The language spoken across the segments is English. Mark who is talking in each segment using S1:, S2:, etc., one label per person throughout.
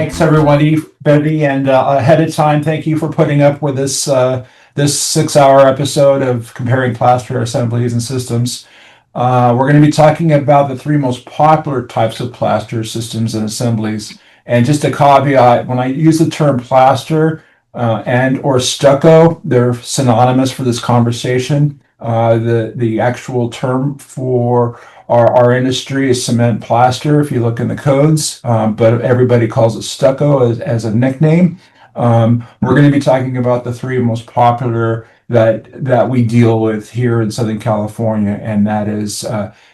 S1: Thanks everybody, Betty, and ahead of time, thank you for putting up with this 6-hour episode of comparing plaster assemblies and systems. We're going to be talking about the three most popular types of plaster systems and assemblies. And just a caveat, when I use the term plaster and or stucco, they're synonymous for this conversation. The actual term for our industry is cement plaster, if you look in the codes, but everybody calls it stucco as a nickname. We're going to be talking about the three most popular that we deal with here in Southern California, and that is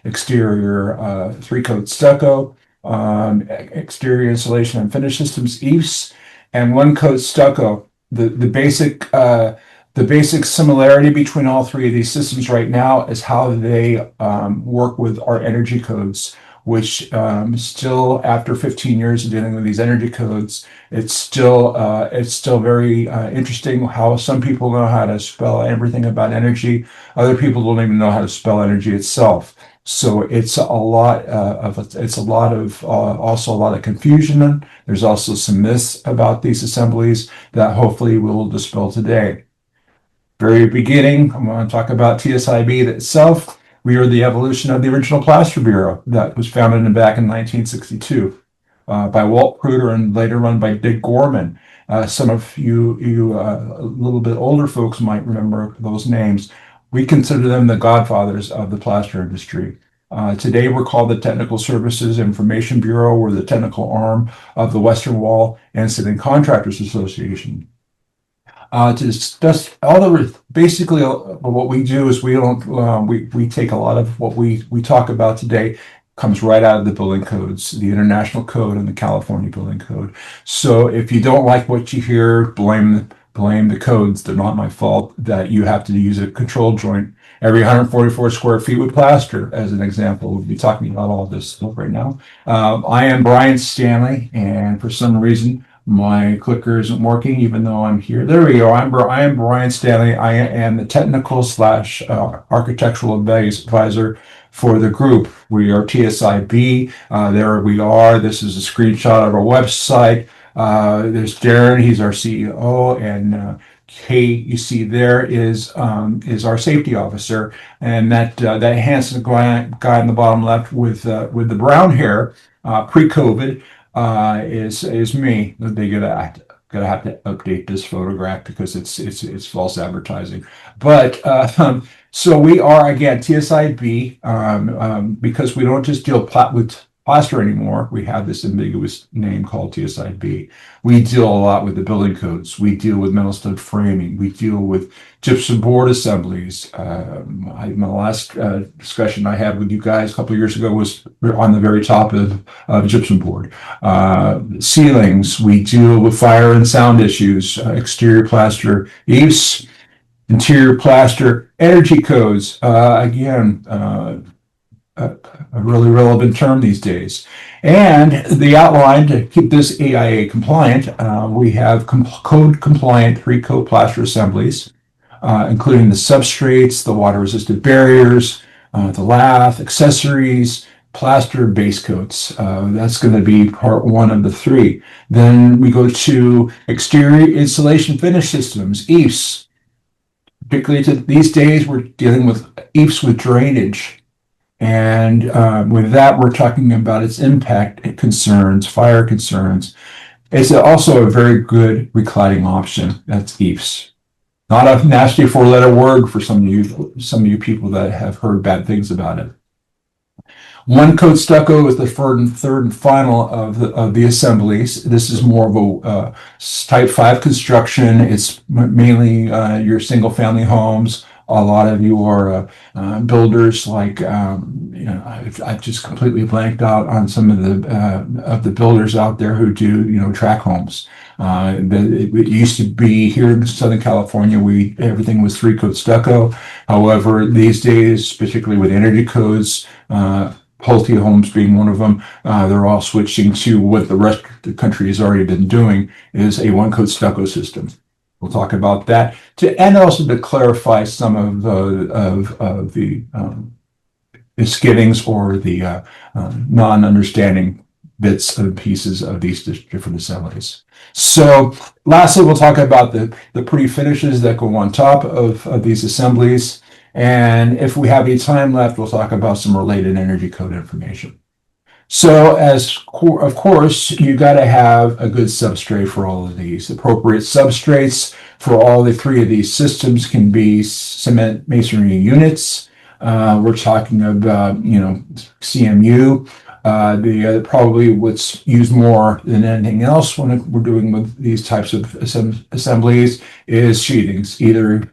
S1: exterior three-coat stucco, exterior insulation and finish systems, EIFS, and one-coat stucco. The basic similarity between all three of these systems right now is how they work with our energy codes, which still, after 15 years of dealing with these energy codes, it's still very interesting how some people know how to spell everything about energy. Other people don't even know how to spell energy itself. So it's also a lot of confusion. There's also some myths about these assemblies that hopefully we'll dispel today. Very beginning, I'm going to talk about TSIB itself. We are the evolution of the original Plaster Bureau that was founded back in 1962 by Walt Kruger and later run by Dick Gorman. Some of you a little bit older folks might remember those names. We consider them the godfathers of the plaster industry. Today, we're called the Technical Services Information Bureau. We're the technical arm of the Western Wall and Ceiling Contractors Association. To discuss basically what we do is we take a lot of what we talk about today comes right out of the building codes, the International Code and the California Building Code. So if you don't like what you hear, blame the codes. They're not my fault that you have to use a control joint every 144 square feet with plaster, as an example. We'll be talking about all of this stuff right now. I am Brian Stanley, and for some reason, my clicker isn't working, even though I'm here. There we go. I am Brian Stanley. I am the technical / architectural advisor for the group. We are TSIB. There we are. This is a screenshot of our website. There's Darren. He's our CEO, and Kate, you see there is our safety officer, and that handsome guy in the bottom left with the brown hair, pre-COVID. Is me. They gonna have to update this photograph because it's false advertising. But so we are again TSIB because we don't just deal with plaster anymore. We have this ambiguous name called TSIB. We deal a lot with the building codes. We deal with metal stud framing. We deal with gypsum board assemblies. My last discussion I had with you guys a couple of years ago was on the very top of gypsum board. Ceilings, we deal with fire and sound issues, exterior plaster, EIFS, interior plaster, energy codes. Again, a really relevant term these days. And the outline to keep this AIA compliant, we have code compliant three-coat plaster assemblies, including the substrates, the water-resistant barriers, the lath, accessories, plaster base coats. That's going to be part one of the three. Then we go to exterior insulation finish systems, EIFS. Particularly these days, we're dealing with EIFS with drainage. And with that, we're talking about its impact concerns, fire concerns. It's also a very good recladding option. That's EIFS. Not a nasty four-letter word for some of you people that have heard bad things about it. One-coat stucco is the third and final of the assemblies. This is more of a type 5 construction. It's mainly your single-family homes. A lot of you are builders, like I've just completely blanked out on some of the builders out there who do tract homes. It used to be here in Southern California, everything was three-coat stucco. However, these days, particularly with energy codes, Pulte Homes being one of them, they're all switching to what the rest of the country has already been doing, is a one-coat stucco system. We'll talk about that, and also to clarify some of the misgivings or the non-understanding bits and pieces of these different assemblies. So lastly, we'll talk about the pre-finishes that go on top of these assemblies. And if we have any time left, we'll talk about some related energy code information. So of course, you got to have a good substrate for all of these. Appropriate substrates for all the three of these systems can be cement masonry units. We're talking about, CMU. Probably what's used more than anything else when we're doing with these types of assemblies is sheathings, either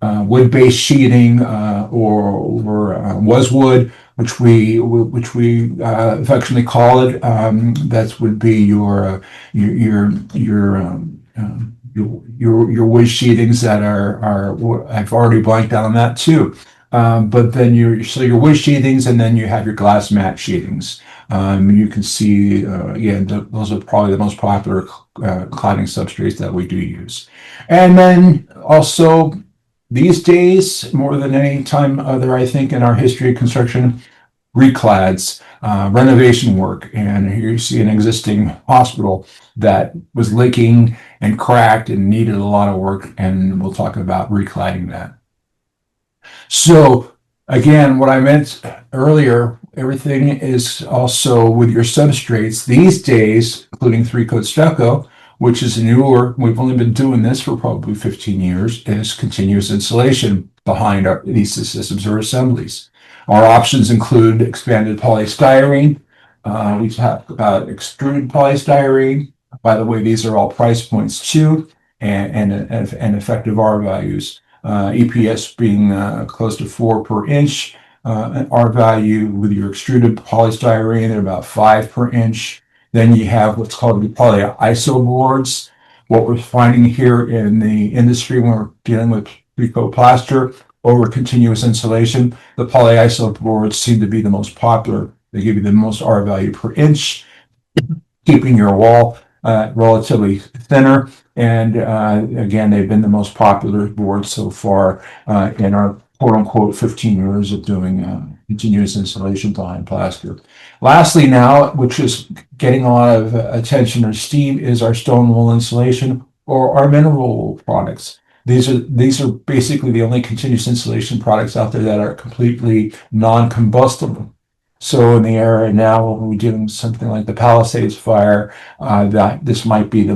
S1: wood-based sheathing or was wood, which we affectionately call it. That would be your wood sheathings that are I've already blanked out on that too. But then your wood sheathings, and then you have your glass mat sheathings. You can see, again, those are probably the most popular cladding substrates that we do use. And then also, these days, more than any time other, I think, in our history of construction, reclads, renovation work. And here you see an existing hospital that was leaking and cracked and needed a lot of work, and we'll talk about recladding that. So again, what I meant earlier, everything is also with your substrates these days, including 3-coat stucco, which is newer. We've only been doing this for probably 15 years, is continuous insulation behind these systems or assemblies. Our options include expanded polystyrene. We talk about extruded polystyrene. By the way, these are all price points too, and effective R values. EPS being close to 4 per inch. R value with your extruded polystyrene, they're about 5 per inch. Then you have what's called the polyiso boards. What we're finding here in the industry when we're dealing with 3-coat plaster over continuous insulation, the polyiso boards seem to be the most popular. They give you the most R value per inch, keeping your wall relatively thinner. And again, they've been the most popular boards so far in our quote-unquote 15 years of doing continuous insulation behind plaster. Lastly now, which is getting a lot of attention or steam, is our stone wool insulation or our mineral wool products. These are basically the only continuous insulation products out there that are completely non-combustible. So in the era now, when we're doing something like the Palisades fire, that this might be the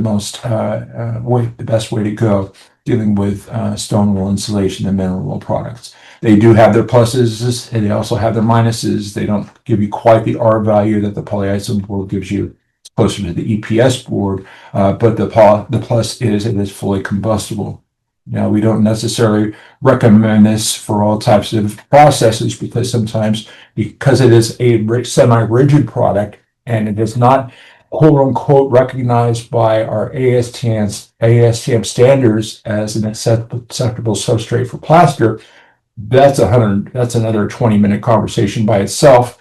S1: best way to go, dealing with stone wool insulation and mineral wool products. They do have their pluses, and they also have their minuses. They don't give you quite the R value that the polyiso board gives you. It's closer to the EPS board, but the plus is it is fully combustible. Now, we don't necessarily recommend this for all types of processes because sometimes, because it is a semi-rigid product and it is not quote-unquote recognized by our ASTM standards as an acceptable substrate for plaster, that's another 20-minute conversation by itself.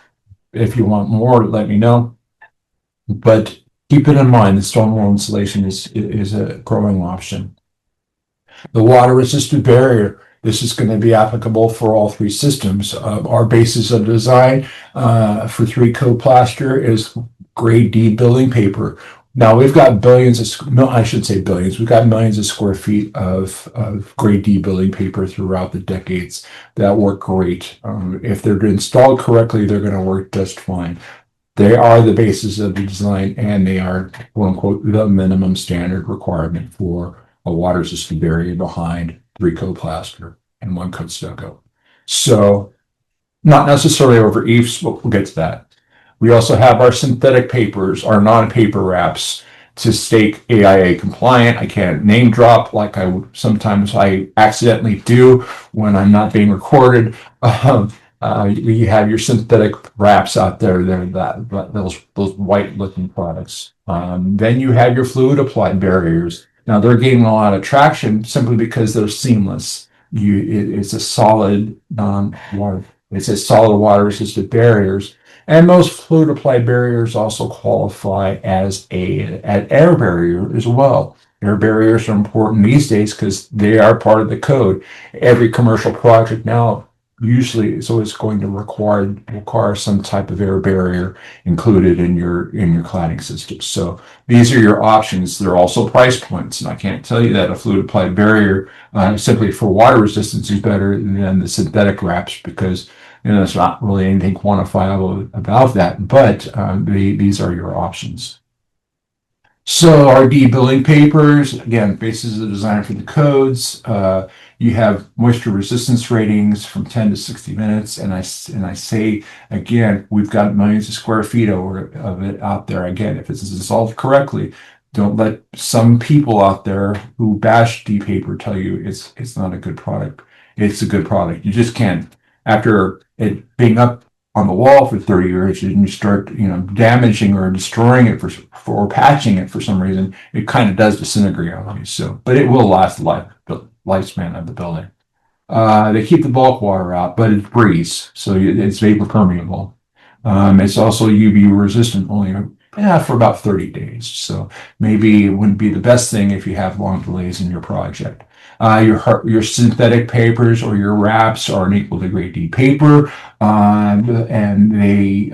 S1: If you want more, let me know. But keep it in mind, the stone wool insulation is a growing option. The water-resistant barrier. This is going to be applicable for all three systems. Our basis of design for 3-coat plaster is grade D building paper. Now we've got I should say billions. We've got millions of square feet of grade D building paper throughout the decades that work great. If they're installed correctly, they're going to work just fine. They are the basis of the design, and they are quote unquote the minimum standard requirement for a water-resistant barrier behind 3-coat plaster and 1-coat stucco. So not necessarily over EIFS, but we'll get to that. We also have our synthetic papers, our non-paper wraps to stay AIA compliant. I can't name drop like sometimes I accidentally do when I'm not being recorded. You have your synthetic wraps out there. They're those white-looking products. Then you have your fluid-applied barriers. Now they're gaining a lot of traction simply because they're seamless. It's a solid water-resistant barriers, and most fluid-applied barriers also qualify as an air barrier as well. Air barriers are important these days because they are part of the code. Every commercial project now usually it's always going to require some type of air barrier included in your cladding system. So these are your options. They're also price points, and I can't tell you that a fluid applied barrier simply for water resistance is better than the synthetic wraps, because there's not really anything quantifiable about that. But these are your options. So RD building papers, again, basis of design for the codes. You have moisture resistance ratings from 10 to 60 minutes. And I say, again, we've got millions of square feet of it out there. Again, if it's dissolved correctly, don't let some people out there who bash D paper tell you it's not a good product. It's a good product. You just can't. After it being up on the wall for 30 years and you start, damaging or destroying it or patching it for some reason, it kind of does disintegrate on you. So, but it will last the lifespan of the building. They keep the bulk water out, but it breathes, so it's vapor permeable. It's also UV resistant only for about 30 days. So maybe it wouldn't be the best thing if you have long delays in your project. Your synthetic papers or your wraps are an equal to grade D paper, and they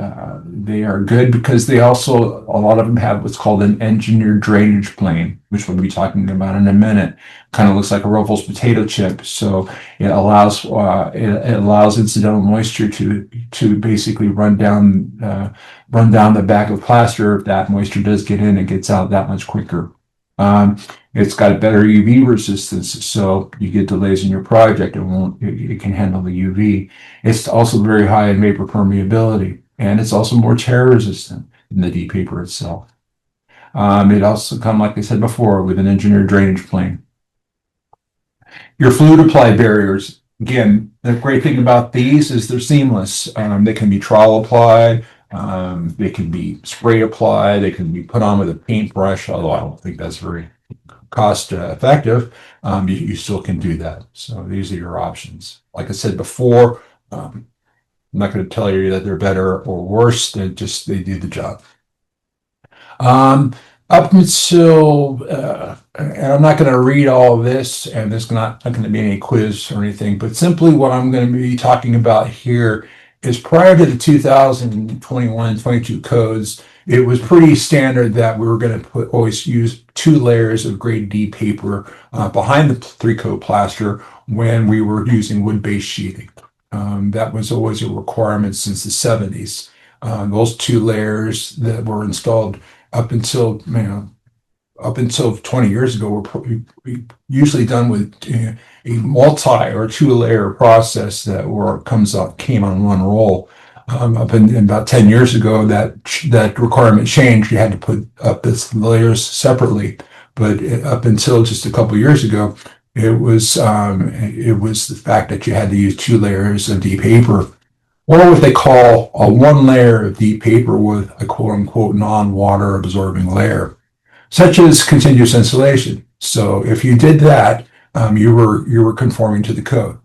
S1: are good because they also, a lot of them have what's called an engineered drainage plane, which we'll be talking about in a minute. Kind of looks like a Ruffles potato chip, so it allows incidental moisture to basically run down the bag of plaster. If that moisture does get in, it gets out that much quicker. It's got a better UV resistance, so you get delays in your project. It can handle the UV. It's also very high in vapor permeability, and it's also more tear resistant than the D paper itself. It also comes, like I said before, with an engineered drainage plane. Your fluid applied barriers, again, the great thing about these is they're seamless. They can be trowel applied, they can be spray applied, they can be put on with a paintbrush, although I don't think that's very cost effective. You still can do that. So these are your options. Like I said before, I'm not going to tell you that they're better or worse. They do the job. Up until, and I'm not going to read all of this, and there's not going to be any quiz or anything, but simply what I'm going to be talking about here is prior to the 2021-22 codes, it was pretty standard that we were going to always use 2 layers of grade D paper behind the 3-coat plaster when we were using wood-based sheathing. That was always a requirement since the 70s. Those 2 layers that were installed up until 20 years ago were usually done with a multi or 2-layer process that came on one roll. Up in about 10 years ago, that requirement changed. You had to put up the layers separately, but up until just a couple years ago, it was the fact that you had to use 2 layers of D paper, or what they call a 1 layer of D paper with a quote unquote non-water absorbing layer, such as continuous insulation. So if you did that, you were conforming to the code.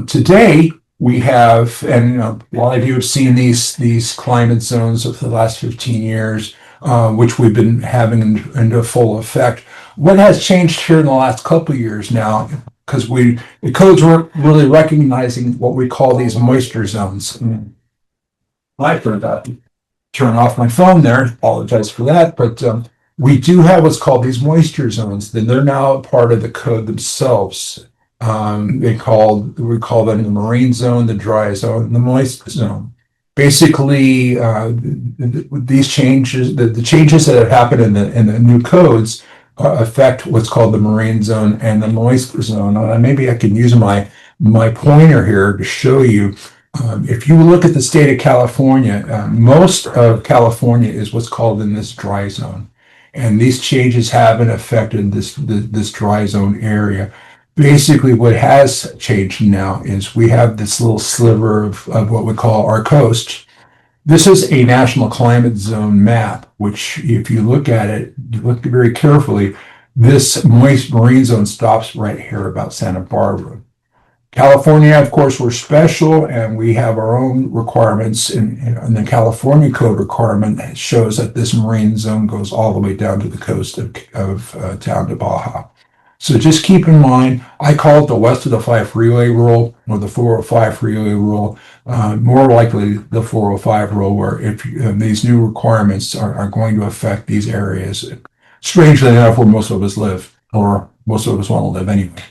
S1: Today we have, and a lot of you have seen these climate zones of the last 15 years, which we've been having into full effect. What has changed here in the last couple of years now, because the codes weren't really recognizing what we call these moisture zones. I forgot to turn off my phone there. Apologize for that, but we do have what's called these moisture zones. Then they're now part of the code themselves. We call them the marine zone, the dry zone, and the moist zone. Basically, these changes, the changes that have happened in the new codes affect what's called the marine zone and the moist zone. Maybe I can use my pointer here to show you. If you look at the state of California, most of California is what's called in this dry zone, and these changes haven't affected this dry zone area. Basically, what has changed now is we have this little sliver of what we call our coast. This is a national climate zone map, which if you look at it, you look very carefully, this moist marine zone stops right here about Santa Barbara. California, of course, we're special, and we have our own requirements. And the California code requirement shows that this marine zone goes all the way down to the coast of down to Baja. So just keep in mind, I call it the west of the 5 freeway rule or the 405 freeway rule. More likely the 405 rule, where if these new requirements are going to affect these areas, strangely enough, where most of us live, or most of us want to live anyway.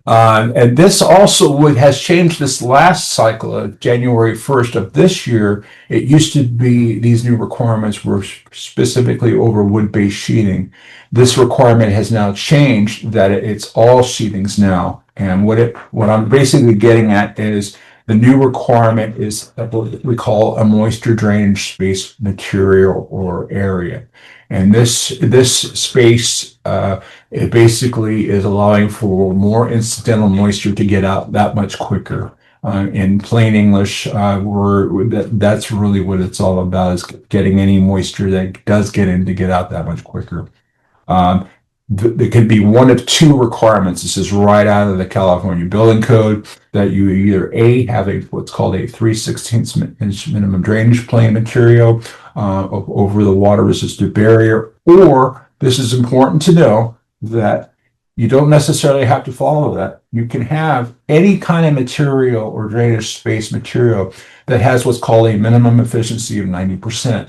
S1: And this also has changed this last cycle of January 1st of this year. It used to be these new requirements were specifically over wood-based sheathing. This requirement has now changed that it's all sheathings now. And what I'm basically getting at is the new requirement is what we call a moisture drainage space material or area. And this space it basically is allowing for more incidental moisture to get out that much quicker. In plain English, that's really what it's all about, is getting any moisture that does get in to get out that much quicker. There could be one of two requirements. This is right out of the California Building Code, that you either A, have what's called a 3/16 inch minimum drainage plane material over the water resistant barrier, or this is important to know that you don't necessarily have to follow that. You can have any kind of material or drainage space material that has what's called a minimum efficiency of 90%.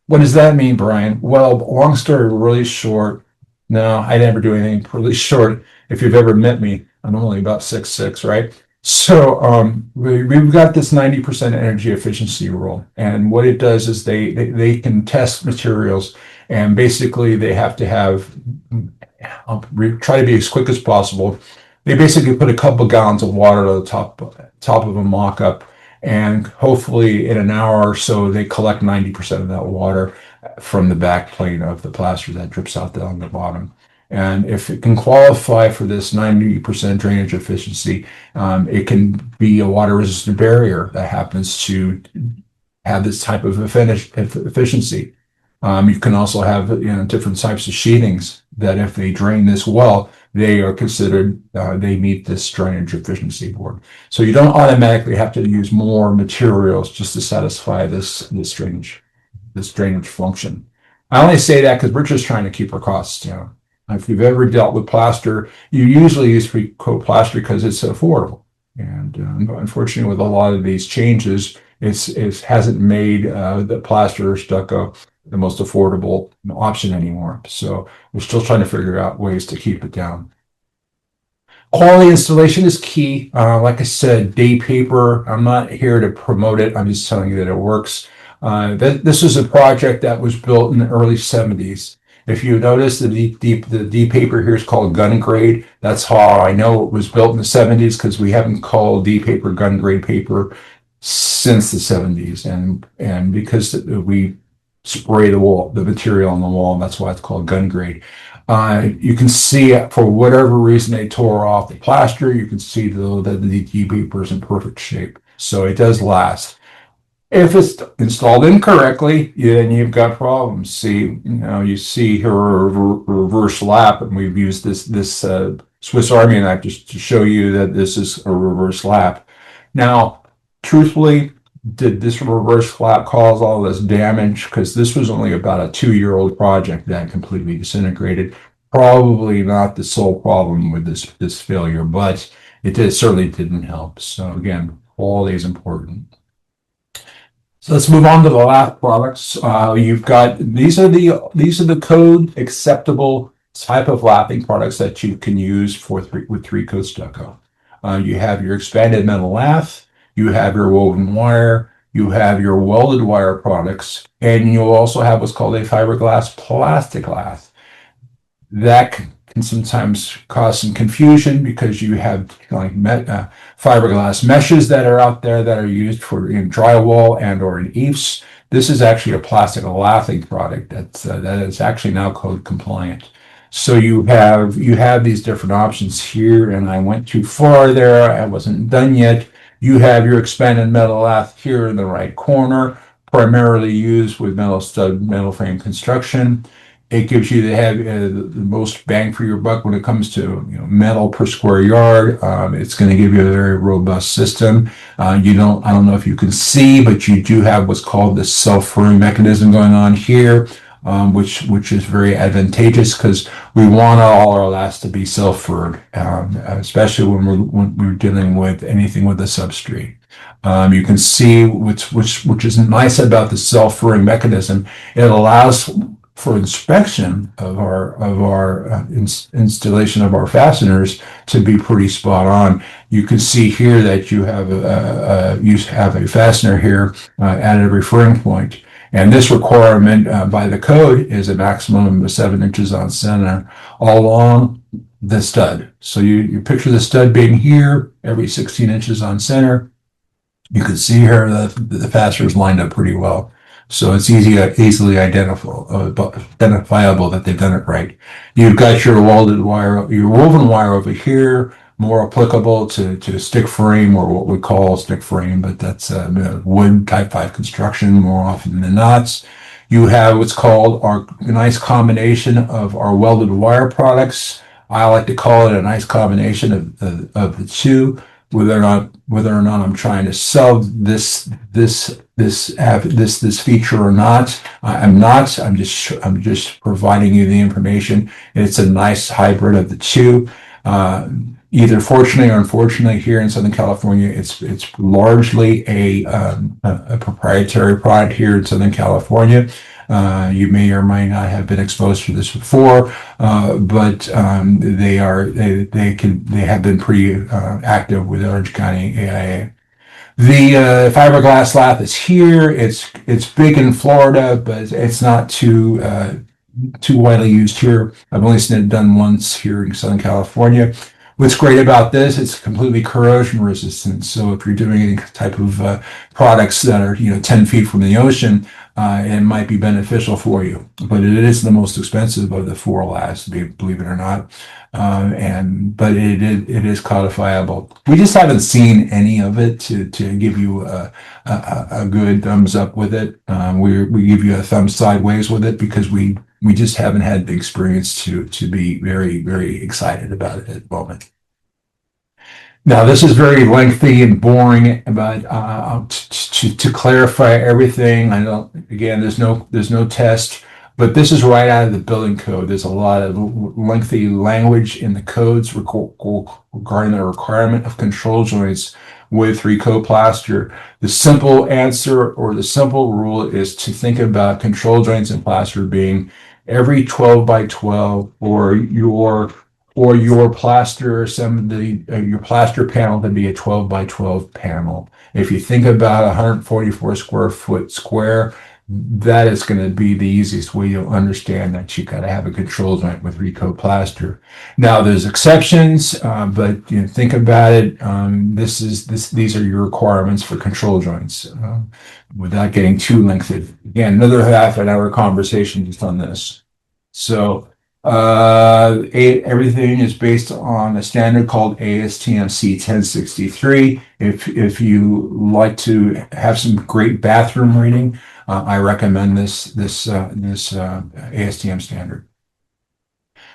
S1: What does that mean, Brian? Well, long story really short. No, I never do anything really short. If you've ever met me, I'm only about 6'6", right? So we've got this 90% energy efficiency rule. And what it does is they can test materials, and basically they have to have, I'll try to be as quick as possible. They basically put a couple gallons of water to the top of a mock-up, and hopefully in an hour or so, they collect 90% of that water from the back plane of the plaster that drips out down the bottom. And if it can qualify for this 90% drainage efficiency, it can be a water resistant barrier that happens to have this type of efficiency. You can also have different types of sheathings that, if they drain this well, they are considered, they meet this drainage efficiency board. So you don't automatically have to use more materials just to satisfy this drainage function. I only say that because we're just trying to keep our costs down. If you've ever dealt with plaster, you usually use pre-coat plaster because it's affordable. And unfortunately, with a lot of these changes, it hasn't made the plaster or stucco the most affordable option anymore. So we're still trying to figure out ways to keep it down. Quality installation is key. Like I said, day paper, I'm not here to promote it. I'm just telling you that it works. This is a project that was built in the early 70s. If you notice, the D paper here is called gun grade. That's how I know it was built in the 70s, because we haven't called D paper gun grade paper since the 70s. And because we spray the material on the wall, and that's why it's called gun grade. You can see, for whatever reason, they tore off the plaster. You can see, though, that the D paper is in perfect shape. So it does last. If it's installed incorrectly, then you've got problems. See, you see here a reverse lap, and we've used this Swiss Army knife just to show you that this is a reverse lap. Now, truthfully, did this reverse lap cause all this damage? Because this was only about a 2-year-old project that completely disintegrated. Probably not the sole problem with this failure, but it certainly didn't help. So again, quality is important. So let's move on to the lath products. You've got, these are the code acceptable type of lathing products that you can use with 3-coat stucco. You have your expanded metal lath, you have your woven wire, you have your welded wire products, and you'll also have what's called a fiberglass plastic lath. That can sometimes cause some confusion, because you have fiberglass meshes that are out there that are used in drywall and or in EIFS. This is actually a plastic lathing product that is actually now code compliant. So you have these different options here, and I went too far there. I wasn't done yet. You have your expanded metal lath here in the right corner, primarily used with metal stud, metal frame construction. It gives you the most bang for your buck when it comes to metal per square yard. It's going to give you a very robust system. I don't know if you can see, but you do have what's called the self-furring mechanism going on here. which is very advantageous because we want all our laths to be self-furred, especially when we're dealing with anything with a substrate. You can see which is nice about the self-furring mechanism. It allows for inspection of our installation of our fasteners to be pretty spot on. You can see here that you have a fastener here at a referring point. And this requirement by the code is a maximum of 7 inches on center along the stud. So you picture the stud being here, every 16 inches on center. You can see here that the fastener is lined up pretty well. So it's easily identifiable that they've done it right. You've got your welded wire, your woven wire over here, more applicable to stick frame, or what we call stick frame, but that's wood type 5 construction more often than not. You have what's called our nice combination of our welded wire products. I like to call it a nice combination of the two. Whether or not I'm trying to sell this feature or not, I'm not. I'm just providing you the information. It's a nice hybrid of the two. Either fortunately or unfortunately, here in Southern California, it's largely a proprietary product here in Southern California. You may or may not have been exposed to this before, but they have been pretty active with Orange County AIA. The fiberglass lath is here. It's big in Florida, but it's not too widely used here. I've only seen it done once here in Southern California. What's great about this, it's completely corrosion resistant. So if you're doing any type of products that are 10 feet from the ocean, it might be beneficial for you. But it is the most expensive of the 4 laths, believe it or not. But it is codifiable. We just haven't seen any of it to give you a good thumbs up with it. We give you a thumb sideways with it because we just haven't had the experience to be very, very excited about it at the moment. Now, this is very lengthy and boring, but to clarify everything, I don't. Again, there's no test, but this is right out of the building code. There's a lot of lengthy language in the codes regarding the requirement of control joints with recoat plaster. The simple answer or the simple rule is to think about control joints in plaster being every 12 by 12 or your plaster assembly, your plaster panel to be a 12 by 12 panel. If you think about 144 square foot square, that is going to be the easiest way to understand that you got to have a control joint with recoat plaster. Now there's exceptions, but think about it. These are your requirements for control joints. Without getting too lengthy. Again, another half an hour conversation just on this. So everything is based on a standard called ASTM C1063. If you like to have some great bathroom reading, I recommend this ASTM standard.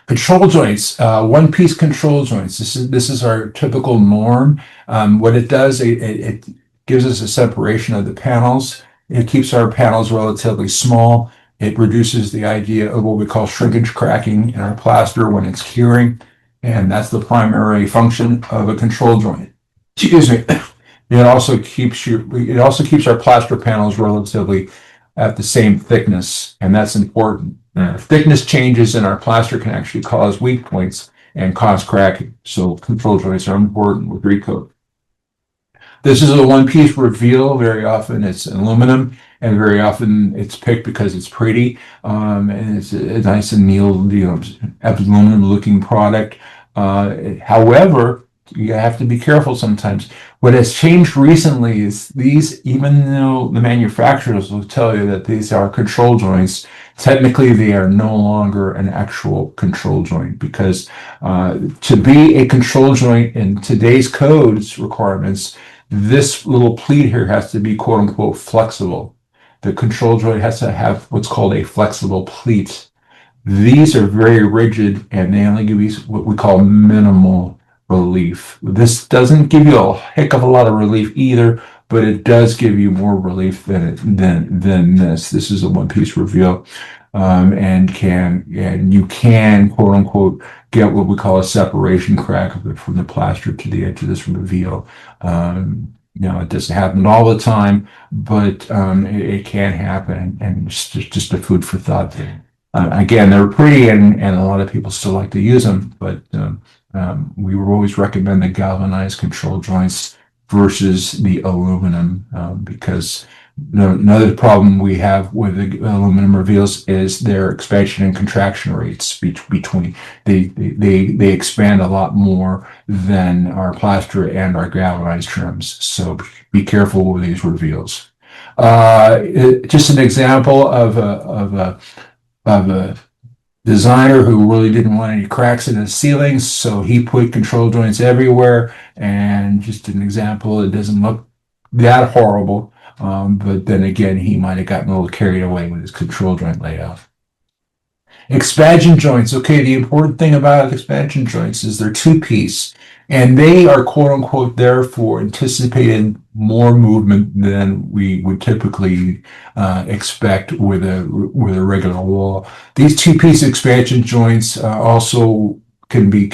S1: Control joints, one-piece control joints. This is our typical norm. What it does, it gives us a separation of the panels. It keeps our panels relatively small. It reduces the idea of what we call shrinkage cracking in our plaster when it's curing, and that's the primary function of a control joint. Excuse me. It also keeps our plaster panels relatively at the same thickness, and that's important. Thickness changes in our plaster can actually cause weak points and cause cracking. So control joints are important with recoat. This is a one-piece reveal. Very often it's aluminum, and very often it's picked because it's pretty, and it's a nice annealed, aluminum-looking product. However, you have to be careful sometimes. What has changed recently is these, even though the manufacturers will tell you that these are control joints, technically they are no longer an actual control joint, because to be a control joint in today's codes requirements, this little pleat here has to be quote unquote flexible. The control joint has to have what's called a flexible pleat. These are very rigid, and they only give you what we call minimal relief. This doesn't give you a heck of a lot of relief either, but it does give you more relief than this. This is a one-piece reveal. and you can quote unquote get what we call a separation crack from the plaster to the edge of this reveal. It doesn't happen all the time, but it can happen, and it's just a food for thought there. Again, they're pretty, and a lot of people still like to use them, but we would always recommend the galvanized control joints versus the aluminum because another problem we have with the aluminum reveals is their expansion and contraction rates between they expand a lot more than our plaster and our galvanized trims. So be careful with these reveals. Just an example of a designer who really didn't want any cracks in his ceilings, so he put control joints everywhere. And just an example, it doesn't look that horrible, but then again, he might have gotten a little carried away with his control joint layout. Expansion joints. Okay, the important thing about expansion joints is they're two-piece, and they are quote unquote there for anticipating more movement than we would typically expect with a regular wall. These two-piece expansion joints also can be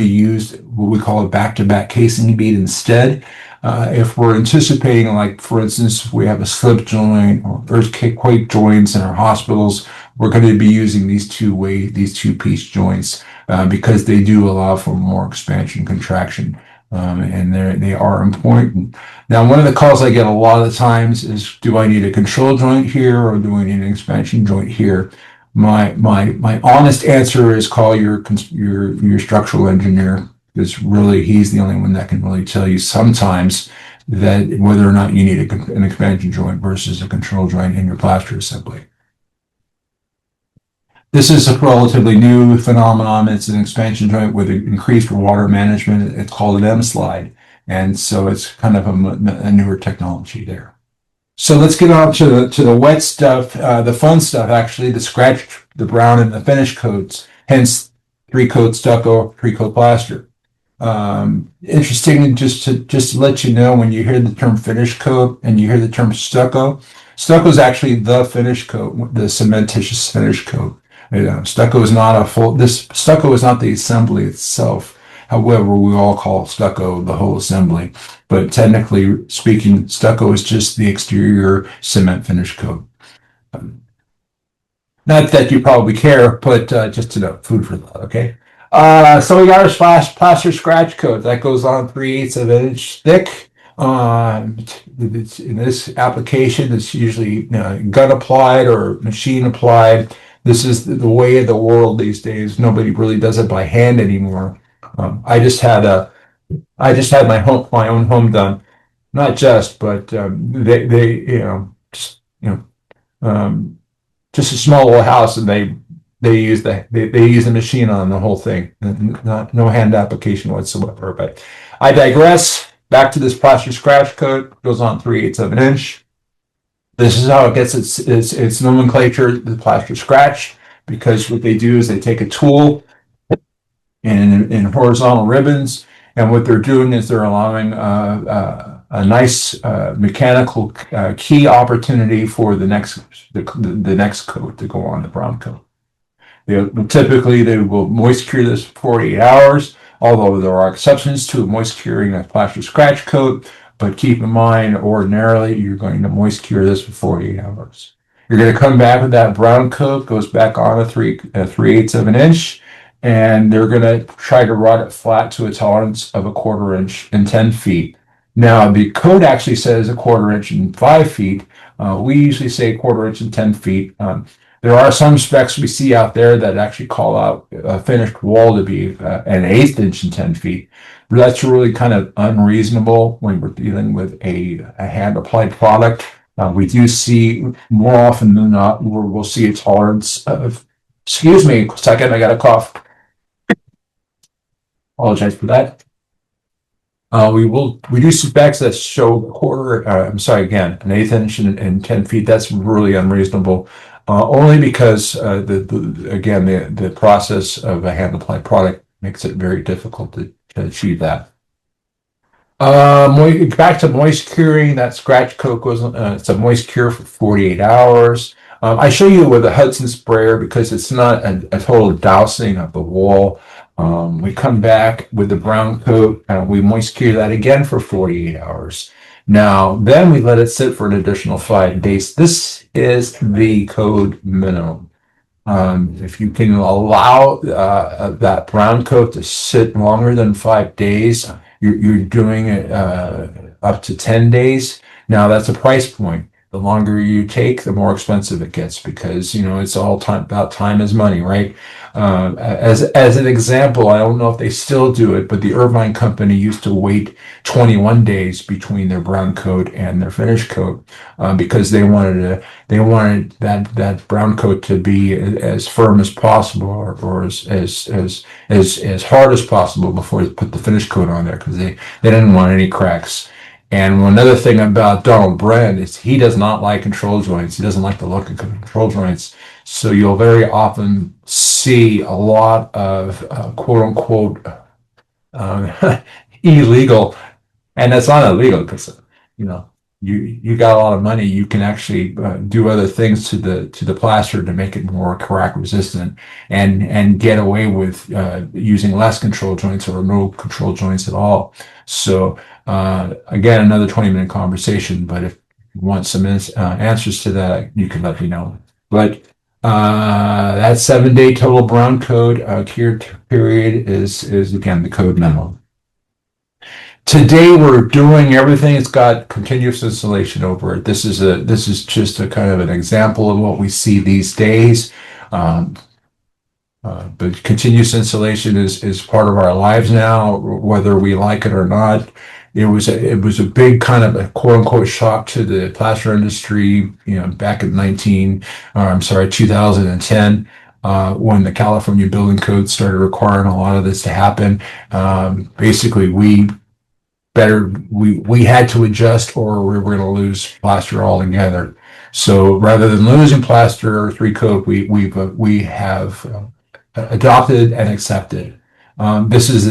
S1: used what we call a back-to-back casing bead instead. If we're anticipating, like for instance, we have a slip joint or earthquake joints in our hospitals, we're going to be using these two-piece joints because they do allow for more expansion contraction, and they are important. Now, one of the calls I get a lot of the times is, do I need a control joint here or do I need an expansion joint here? My honest answer is call your structural engineer, because really he's the only one that can really tell you sometimes that whether or not you need an expansion joint versus a control joint in your plaster assembly. This is a relatively new phenomenon. It's an expansion joint with increased water management. It's called an M-slide. And so it's kind of a newer technology there. So let's get on to the wet stuff, the fun stuff, actually, the scratch, the brown, and the finish coats, hence 3-coat stucco, 3-coat plaster. Interesting, just to let you know, when you hear the term finish coat and you hear the term stucco, stucco is actually the finish coat, the cementitious finish coat. Stucco is not stucco is not the assembly itself. However, we all call stucco the whole assembly. But technically speaking, stucco is just the exterior cement finish coat. Not that you probably care, but just to know, food for thought, okay? So we got our plaster scratch coat that goes on 3/8 of an inch thick. In this application, it's usually gun applied or machine applied. This is the way of the world these days. Nobody really does it by hand anymore. I just had my own home done, not just, but just a small little house, and they use the machine on the whole thing, no hand application whatsoever. But I digress. Back to this plaster scratch coat, goes on 3/8 of an inch. This is how it gets its nomenclature, the plaster scratch, because what they do is they take a tool in horizontal ribbons, and what they're doing is they're allowing a nice mechanical key opportunity for the next coat to go on, the brown coat. Typically, they will moist cure this for 48 hours, although there are exceptions to moist curing a plaster scratch coat. But keep in mind, ordinarily, you're going to moist cure this for 48 hours. You're going to come back with that brown coat, goes back on a 3/8 of an inch, and they're going to try to rod it flat to a tolerance of 1/4 inch and 10 feet. Now, the code actually says 1/4 inch and 5 feet. We usually say 1/4 inch and 10 feet. There are some specs we see out there that actually call out a finished wall to be an 1/8 inch and 10 feet. But that's really kind of unreasonable when we're dealing with a hand-applied product. We do see more often than not where we'll see a tolerance of, excuse me a second, I got a cough. Apologize for that. We do specs that show an 1/8 inch and 10 feet. That's really unreasonable. Only because the process of a hand-applied product makes it very difficult to achieve that. Back to moist curing, that scratch coat goes. It's a moist cure for 48 hours. I show you with a Hudson sprayer because it's not a total dousing of the wall. We come back with the brown coat and we moist cure that again for 48 hours. Now, then we let it sit for an additional 5 days. This is the code minimum. If you can allow that brown coat to sit longer than 5 days, you're doing it up to 10 days. Now that's a price point. The longer you take, the more expensive it gets because, it's all about time is money, right? As an example, I don't know if they still do it, but the Irvine company used to wait 21 days between their brown coat and their finish coat because they wanted that brown coat to be as firm as possible or as hard as possible before they put the finish coat on there because they didn't want any cracks. And another thing about Donald Brent is he does not like control joints. He doesn't like the look of control joints. So you'll very often see a lot of quote unquote illegal, and that's not illegal because you got a lot of money. You can actually do other things to the plaster to make it more crack resistant, and get away with using less control joints or no control joints at all. So again, another 20-minute conversation. But if you want some answers to that, you can let me know. But that 7-day total brown coat cure period is again the code minimum. Today we're doing everything. It's got continuous installation over it. This is just a kind of an example of what we see these days. But continuous installation is part of our lives now, whether we like it or not. It was a big kind of a quote unquote shock to the plaster industry, back in 2010. When the California building code started requiring a lot of this to happen. Basically we had to adjust or we were going to lose plaster altogether. So rather than losing plaster or 3-coat, we have adopted and accepted. This is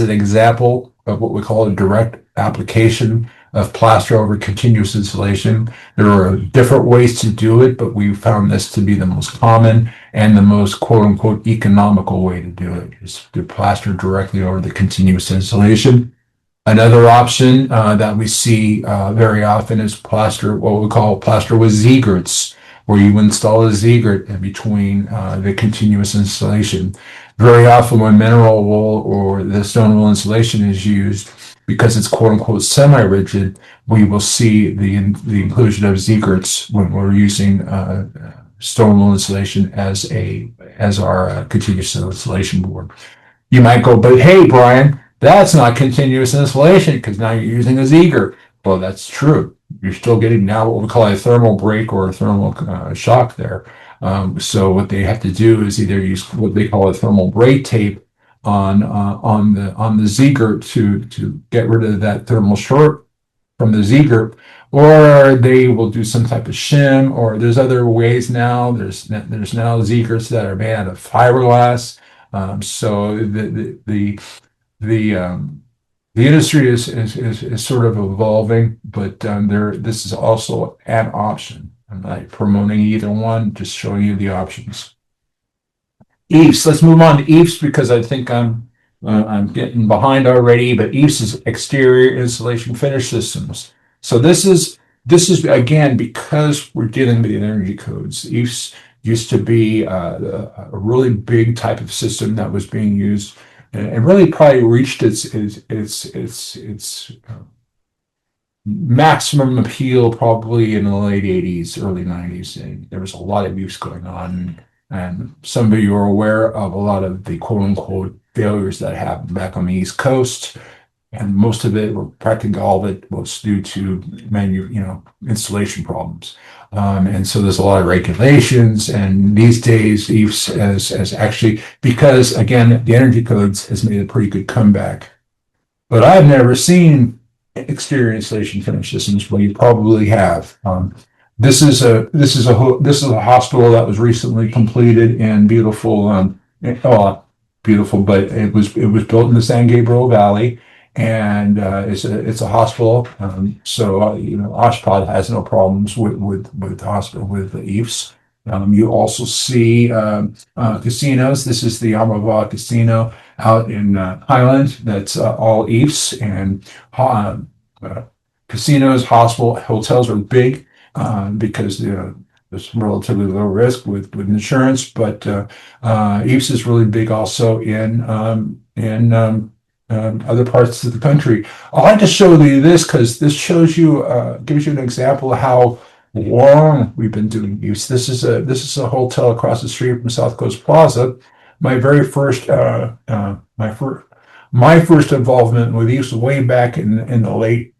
S1: an example of what we call a direct application of plaster over continuous insulation. There are different ways to do it, but we found this to be the most common and the most quote unquote economical way to do it is to plaster directly over the continuous insulation. Another option that we see very often is plaster, what we call plaster with Z-girts, where you install a Z-girt in between the continuous insulation. Very often when mineral wool or the stone wool insulation is used, because it's quote unquote semi-rigid, we will see the inclusion of Z-girts when we're using stone wool insulation as our continuous insulation board. You might go, but hey, Brian, that's not continuous insulation because now you're using a Z-girt. Well, that's true. You're still getting now what we call a thermal break or a thermal shock there. So what they have to do is either use what they call a thermal braid tape on the Z-girt to get rid of that thermal short from the Z-girt, or they will do some type of shim, or there's other ways now. There's now Z-girts that are made out of fiberglass. So the industry is sort of evolving, but this is also an option. I'm not promoting either one, just showing you the options. EIFS. Let's move on to EIFS because I think I'm getting behind already. But EIFS is exterior insulation finish systems. So this is again because we're dealing with the energy codes. EIFS used to be a really big type of system that was being used. And really probably reached its maximum appeal probably in the late 80s, early 90s. And there was a lot of use going on. And some of you are aware of a lot of the quote unquote failures that happened back on the East Coast. And most of it, or practically all of it, was due to installation problems. And so there's a lot of regulations, and these days EIFS as actually, because again, the energy codes has made a pretty good comeback. But I've never seen exterior insulation finish systems. Well, you probably have. This is a hospital that was recently completed in beautiful, but it was built in the San Gabriel Valley. and it's a hospital. So Oshpod has no problems with hospital with the EIFS. You also see casinos. This is the Amava Casino out in Highland. That's all EIFS, and uh, casinos, hospital, hotels are big because there's relatively low risk with insurance. But EIFS is really big also in other parts of the country. I like to show you this because this shows you, gives you an example of how long we've been doing use. This is a hotel across the street from South Coast Plaza. My very first, my first involvement with use was way back in the late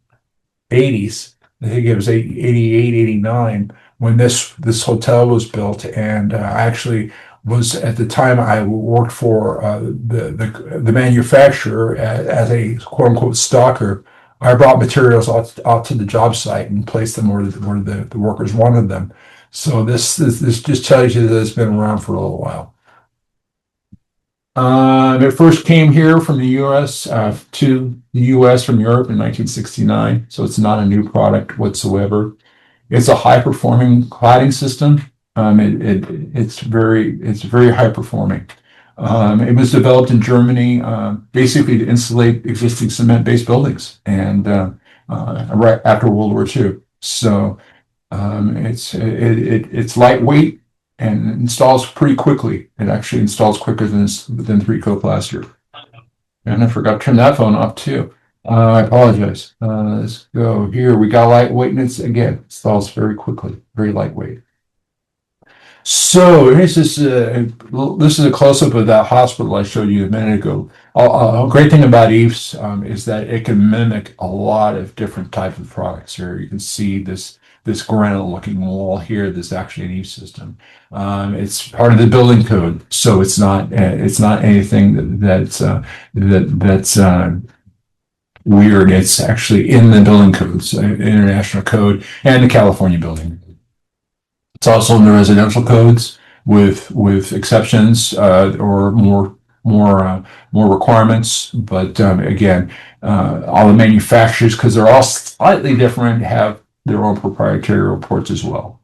S1: 80s. I think it was 88, 89 when this hotel was built, and I actually was at the time I worked for the manufacturer as a quote unquote stalker. I brought materials out to the job site and placed them where the workers wanted them. So this just tells you that it's been around for a little while. It first came here from the U.S. To the U.S. from Europe in 1969, so it's not a new product whatsoever. It's a high-performing cladding system. It's very high-performing. It was developed in Germany, basically to insulate existing cement-based buildings, and right after World War II. So it's lightweight and installs pretty quickly. It actually installs quicker than 3-coat plaster. And I forgot to turn that phone off too. I apologize. Let's go here. We got lightweightness again. Installs very quickly, very lightweight. So this is a close-up of that hospital I showed you a minute ago. A great thing about EIFS is that it can mimic a lot of different types of products. Here you can see this granite-looking wall here. That's actually an EIFS system. It's part of the building code, so it's not anything that's weird. It's actually in the building codes, international code, and the California building. It's also in the residential codes with exceptions or more requirements. But again, all the manufacturers, because they're all slightly different, have their own proprietary reports as well.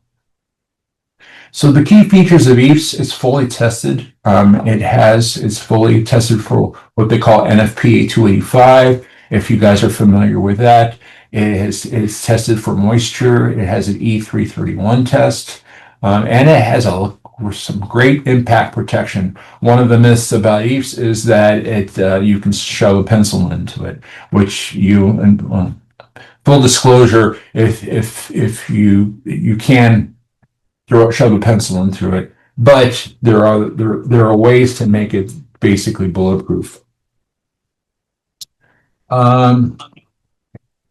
S1: So the key features of EIFS, it's fully tested. It's fully tested for what they call NFPA 285. If you guys are familiar with that, it's tested for moisture. It has an E331 test. And it has some great impact protection. One of the myths about EIFS is that you can shove a pencil into it, which full disclosure, if you can shove a pencil into it, but there are ways to make it basically bulletproof. I'm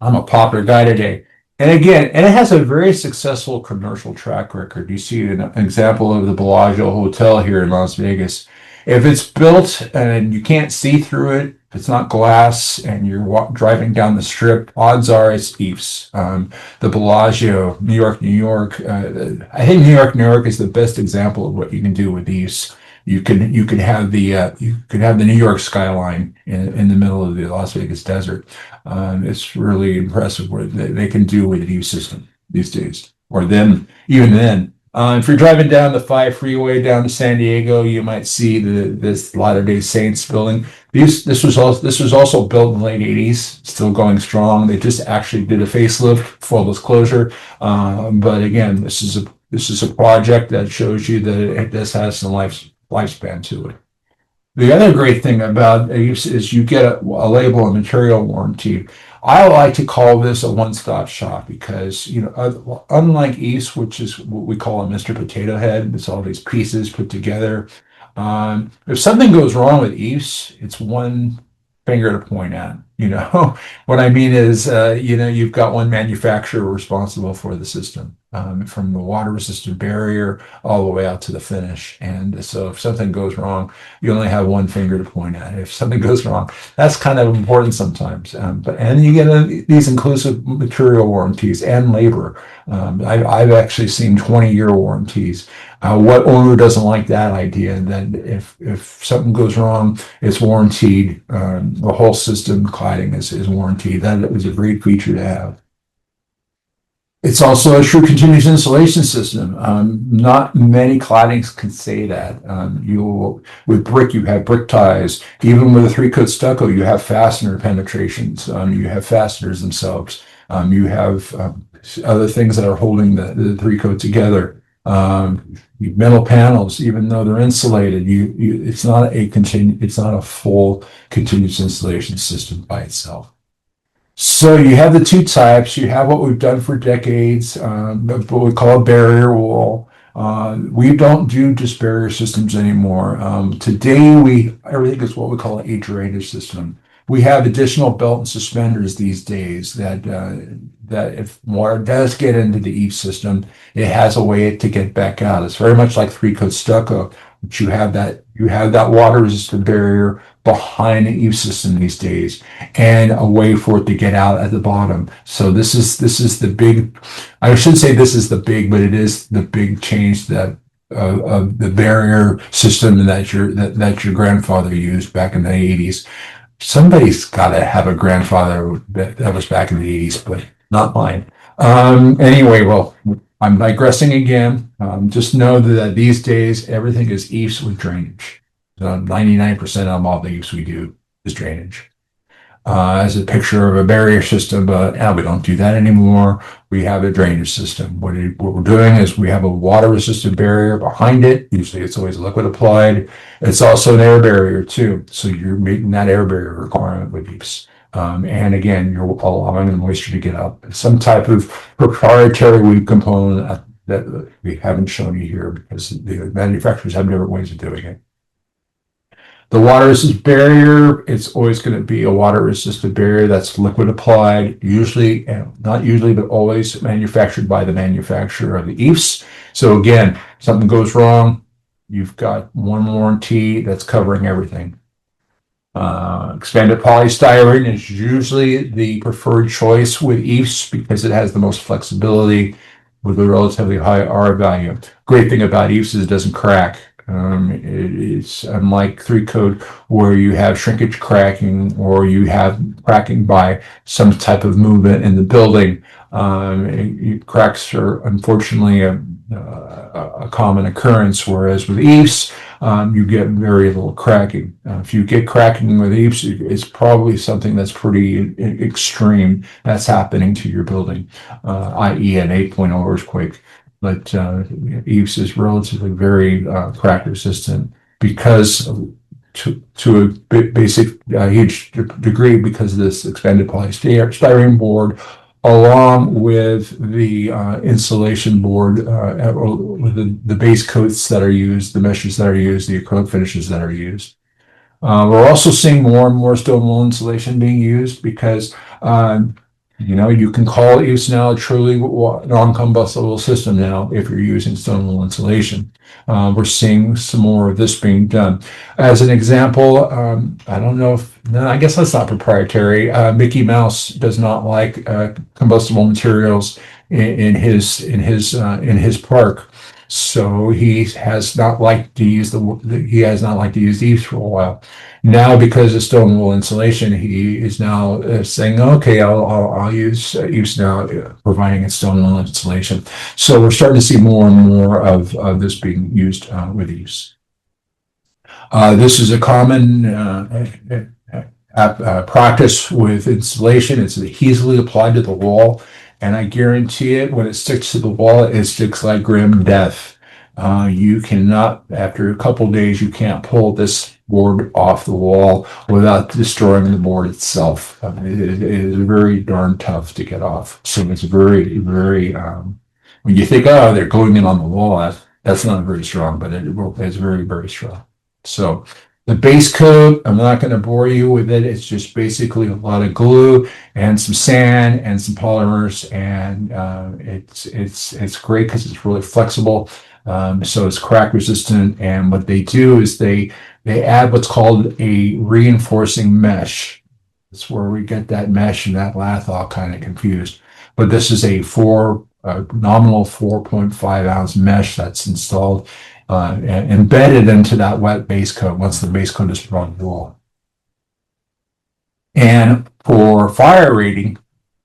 S1: a popular guy today. And again, it has a very successful commercial track record. You see an example of the Bellagio Hotel here in Las Vegas. If it's built and you can't see through it, if it's not glass and you're driving down the strip, odds are it's EIFS. The Bellagio, New York. I think New York is the best example of what you can do with EIFS. You could have the New York skyline in the middle of the Las Vegas desert. It's really impressive what they can do with the EIFS system these days, or then even then. If you're driving down the 5 freeway down to San Diego, you might see this Latter-day Saints building. This was also built in the late 80s, still going strong. They just actually did a facelift, full disclosure. But again, this is a project that shows you that it does have some lifespan to it. The other great thing about EIFS is you get a label and material warranty. I like to call this a one-stop shop because, unlike EIFS, which is what we call a Mr. Potato Head, it's all these pieces put together. If something goes wrong with EIFS, it's one finger to point at. What I mean is, you've got one manufacturer responsible for the system. from the water-resistant barrier all the way out to the finish. And so if something goes wrong, you only have one finger to point at. If something goes wrong, that's kind of important sometimes. And you get these inclusive material warranties and labor. I've actually seen 20-year warranties. What owner doesn't like that idea? That if something goes wrong, it's warranted. The whole system cladding is warranted. That is a great feature to have. It's also a true continuous insulation system. Not many claddings can say that. With brick, you have brick ties. Even with a three-coat stucco, you have fastener penetrations. You have fasteners themselves. You have other things that are holding the three-coat together. Metal panels, even though they're insulated, it's not a full continuous insulation system by itself. So you have the two types. You have what we've done for decades, what we call a barrier wall. We don't do just barrier systems anymore. Today, everything is what we call a drainage system. We have additional belt and suspenders these days that if water does get into the EIFS system, it has a way to get back out. It's very much like three-coat stucco, but you have that water-resistant barrier behind the EIFS system these days, and a way for it to get out at the bottom. So this is the big. I shouldn't say this is the big, but it is the big change that of the barrier system that your grandfather used back in the 80s. Somebody's got to have a grandfather that was back in the 80s, but not mine. Anyway, well, I'm digressing again. Just know that these days, everything is EIFS with drainage. 99% of all the EIFS we do is drainage. As a picture of a barrier system, but we don't do that anymore. We have a drainage system. What we're doing is we have a water-resistant barrier behind it. Usually it's always liquid applied. It's also an air barrier too. So you're meeting that air barrier requirement with EIFS. And again, you're allowing the moisture to get up. Some type of proprietary weave component that we haven't shown you here because the manufacturers have different ways of doing it. The water-resistant barrier, it's always going to be a water-resistant barrier that's liquid applied, usually, not usually, but always manufactured by the manufacturer of the EIFS. So again, something goes wrong, you've got one warranty that's covering everything. Expanded polystyrene is usually the preferred choice with EIFS because it has the most flexibility with a relatively high R value. Great thing about EIFS is it doesn't crack. It's unlike three-coat where you have shrinkage cracking or you have cracking by some type of movement in the building. Cracks are unfortunately a common occurrence, whereas with EIFS, you get very little cracking. If you get cracking with EIFS, it's probably something that's pretty extreme that's happening to your building, i.e. an 8.0 earthquake. But EIFS is relatively very crack resistant because to a basic huge degree because of this expanded polystyrene board, along with the insulation board, with the base coats that are used, the meshes that are used, the acrylic finishes that are used. We're also seeing more and more stone wool insulation being used because you can call EIFS now a truly non-combustible system now if you're using stone wool insulation. We're seeing some more of this being done. As an example, I don't know I guess that's not proprietary. Mickey Mouse does not like combustible materials in his park. So he has not liked to use EIFS for a while. Now, because of stone wool insulation, he is now saying, "Okay, I'll use EIFS now, providing it's stone wool insulation." So we're starting to see more and more of this being used with EIFS. This is a common practice with insulation. It's easily applied to the wall. And I guarantee it, when it sticks to the wall, it sticks like grim death. You cannot, after a couple days, you can't pull this board off the wall without destroying the board itself. It is very darn tough to get off. So it's very, very, when you think, oh, they're gluing it on the wall, that's not very strong, but it's very, very strong. So The base coat, I'm not going to bore you with it. It's just basically a lot of glue and some sand and some polymers, and it's great because it's really flexible. So it's crack resistant. And what they do is they add what's called a reinforcing mesh. That's where we get that mesh and that lath all kind of confused. But this is a nominal 4.5 ounce mesh that's installed embedded into that wet base coat once the base coat is put on the wall. And for fire rating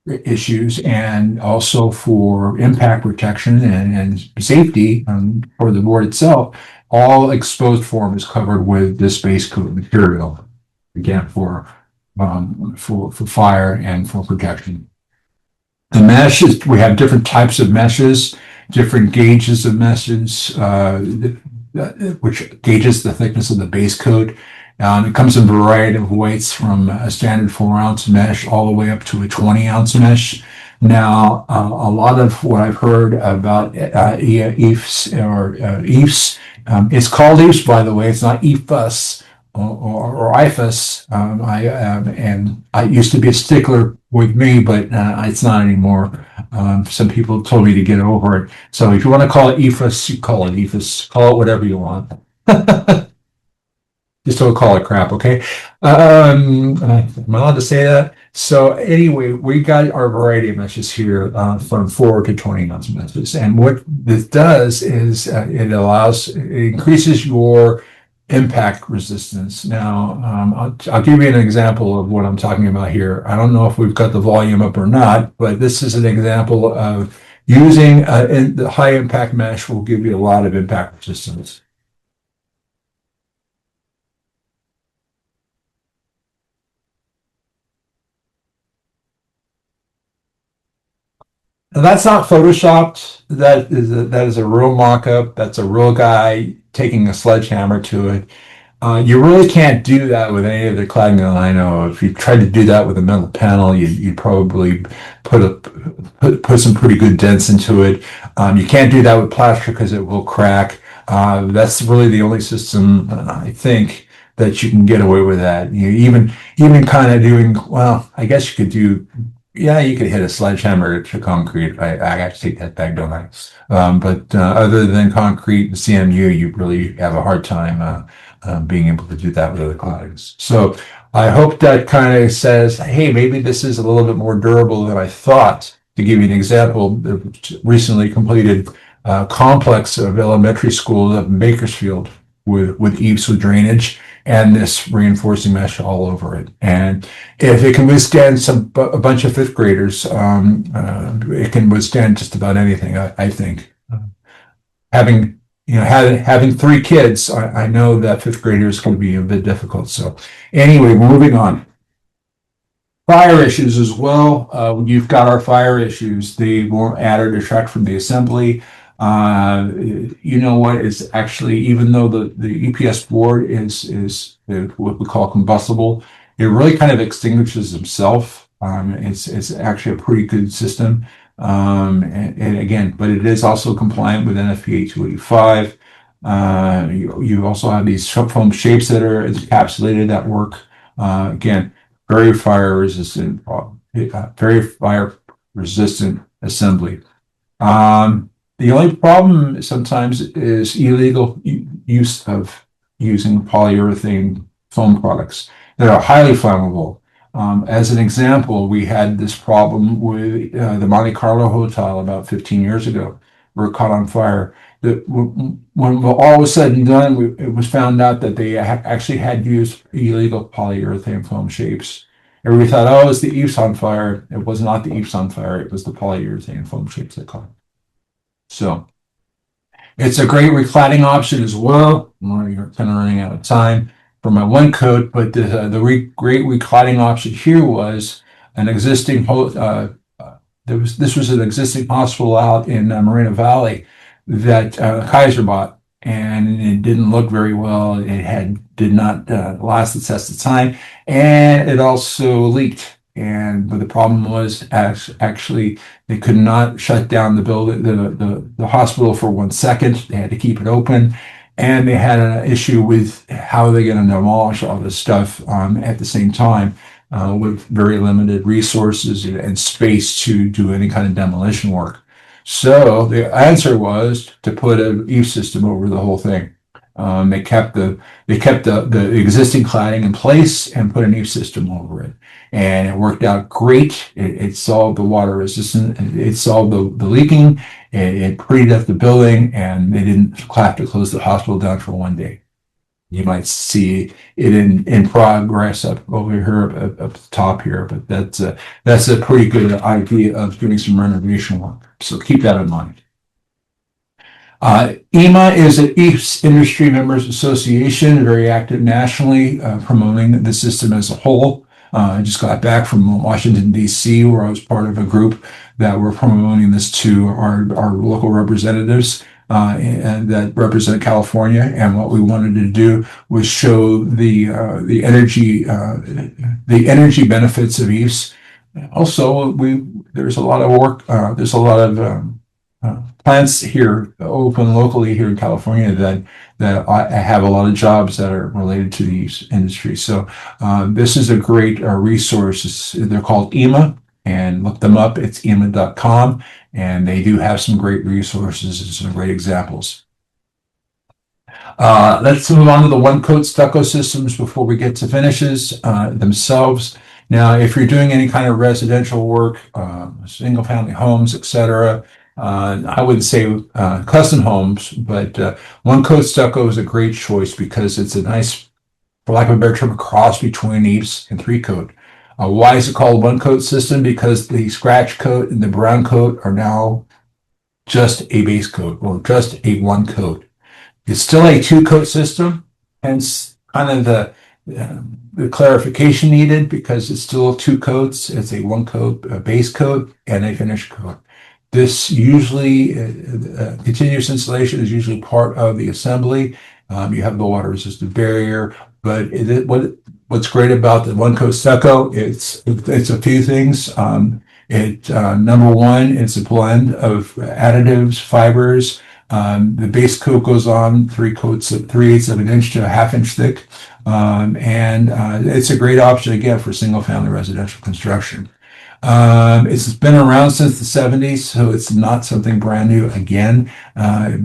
S1: issues and also for impact protection and safety for the board itself, all exposed form is covered with this base coat material, again, for fire and for protection. The meshes, we have different types of meshes, different gauges of meshes, which gauges the thickness of the base coat. It comes in a variety of weights from a standard 4 ounce mesh all the way up to a 20 ounce mesh. Now, a lot of what I've heard about EIFS or EIFS, it's called EIFS, by the way, it's not EIFS or IFS. And I used to be a stickler with me, but it's not anymore. Some people told me to get over it. So if you want to call it EIFS, you call it EIFS. Call it whatever you want. Just don't call it crap, okay? Am I allowed to say that? So anyway, we got our variety of meshes here from 4 to 20 ounce meshes. And what this does is it increases your impact resistance. Now, I'll give you an example of what I'm talking about here. I don't know if we've got the volume up or not, but this is an example of using the high impact mesh will give you a lot of impact resistance. Now, that's not photoshopped. That is a real mock-up. That's a real guy taking a sledgehammer to it. You really can't do that with any of the cladding that I know. If you tried to do that with a metal panel, you'd probably put some pretty good dents into it. You can't do that with plaster because it will crack. That's really the only system I think that you can get away with that. You even kind of doing well. I guess you could do. Yeah, you could hit a sledgehammer to concrete. I actually take that back, don't I? But other than concrete and CMU, you really have a hard time being able to do that with other claddings. So I hope that kind of says, hey, maybe this is a little bit more durable than I thought. To give you an example, the recently completed complex of elementary school up in Bakersfield with EIFS with drainage and this reinforcing mesh all over it. And if it can withstand a bunch of fifth graders, it can withstand just about anything, I think. Having 3 kids, I know that fifth graders can be a bit difficult. So anyway, moving on. Fire issues as well. You've got our fire issues. They won't add or detract from the assembly. You know what is actually, even though the EPS board is what we call combustible, it really kind of extinguishes itself. It's actually a pretty good system. And again, but it is also compliant with NFPA 285. You also have these foam shapes that are encapsulated that work. Again, very fire resistant assembly. The only problem sometimes is illegal use of using polyurethane foam products that are highly flammable. As an example, we had this problem with the Monte Carlo Hotel about 15 years ago, where it caught on fire. When all was said and done, it was found out that they actually had used illegal polyurethane foam shapes. Everybody thought, oh, it's the EIFS on fire. It was not the EIFS on fire. It was the polyurethane foam shapes that caught. So it's a great recladding option as well. You're kind of running out of time for my one coat, but the great recladding option here was an existing this was an existing hospital out in Moreno Valley that Kaiser bought, and it didn't look very well. It did not last the test of time, and it also leaked. But the problem was actually they could not shut down the building, the hospital for 1 second. They had to keep it open. and they had an issue with how they're going to demolish all this stuff at the same time with very limited resources and space to do any kind of demolition work. So the answer was to put an EIFS system over the whole thing. They kept the existing cladding in place and put an EIFS system over it, and it worked out great. It solved the water resistance. It solved the leaking. It prettied up the building, and they didn't have to close the hospital down for one day. You might see it in progress up over here, up the top here, but that's a pretty good idea of doing some renovation work. So keep that in mind. EMA is an EIFS Industry Members Association, very active nationally, promoting the system as a whole. I just got back from Washington, D.C., where I was part of a group that were promoting this to our local representatives and that represent California. And what we wanted to do was show the energy benefits of EIFS. Also, there's a lot of work. There's a lot of plants here open locally here in California that have a lot of jobs that are related to the industry. So this is a great resource. They're called EMA, and look them up. It's EMA.com, and they do have some great resources and some great examples. Let's move on to the one-coat stucco systems before we get to finishes themselves. Now, if you're doing any kind of residential work, single-family homes, etc., I wouldn't say custom homes, but one-coat stucco is a great choice because it's a nice, for lack of a better term, cross between EIFS and three-coat. Why is it called one-coat system? Because the scratch coat and the brown coat are now just a base coat or just a one-coat. It's still a two-coat system, hence kind of the clarification needed because it's still two coats. It's a one-coat, a base coat, and a finish coat. This usually, continuous installation is usually part of the assembly. You have the water-resistant barrier, but what's great about the one-coat stucco, it's a few things. Number one, it's a blend of additives, fibers. The base coat goes on 3/8 of an inch to a half-inch thick, and it's a great option again for single-family residential construction. It's been around since the 70s, so it's not something brand new. Again,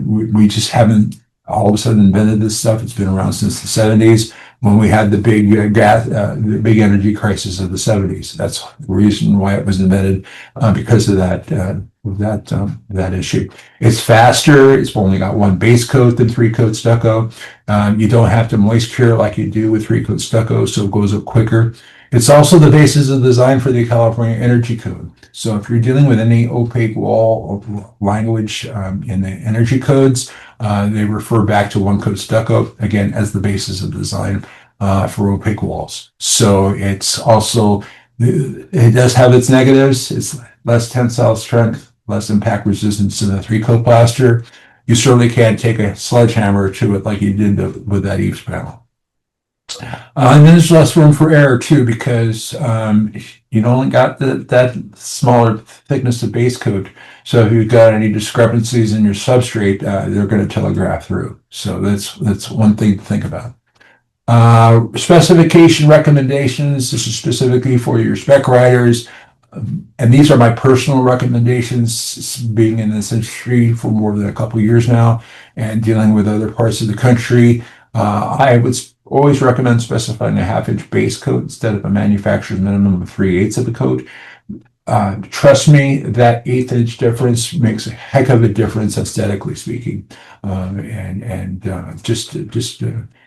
S1: we just haven't all of a sudden invented this stuff. It's been around since the 70s when we had the big energy crisis of the 70s. That's the reason why it was invented, because of that issue. It's faster. It's only got one base coat than three-coat stucco. You don't have to moisture like you do with three-coat stucco, so it goes up quicker. It's also the basis of design for the California Energy Code. So if you're dealing with any opaque wall language in the energy codes, they refer back to one-coat stucco, again, as the basis of design for opaque walls. So it does have its negatives. It's less tensile strength, less impact resistance than the three-coat plaster. You certainly can't take a sledgehammer to it like you did with that EIFS panel. And then there's less room for error too, because you only got that smaller thickness of base coat. So if you've got any discrepancies in your substrate, they're going to telegraph through. So that's one thing to think about. Specification recommendations. This is specifically for your spec writers. And these are my personal recommendations, being in this industry for more than a couple of years now and dealing with other parts of the country. I would always recommend specifying a half-inch base coat instead of a manufacturer's minimum of 3/8 of the coat. Trust me, that eighth-inch difference makes a heck of a difference aesthetically speaking.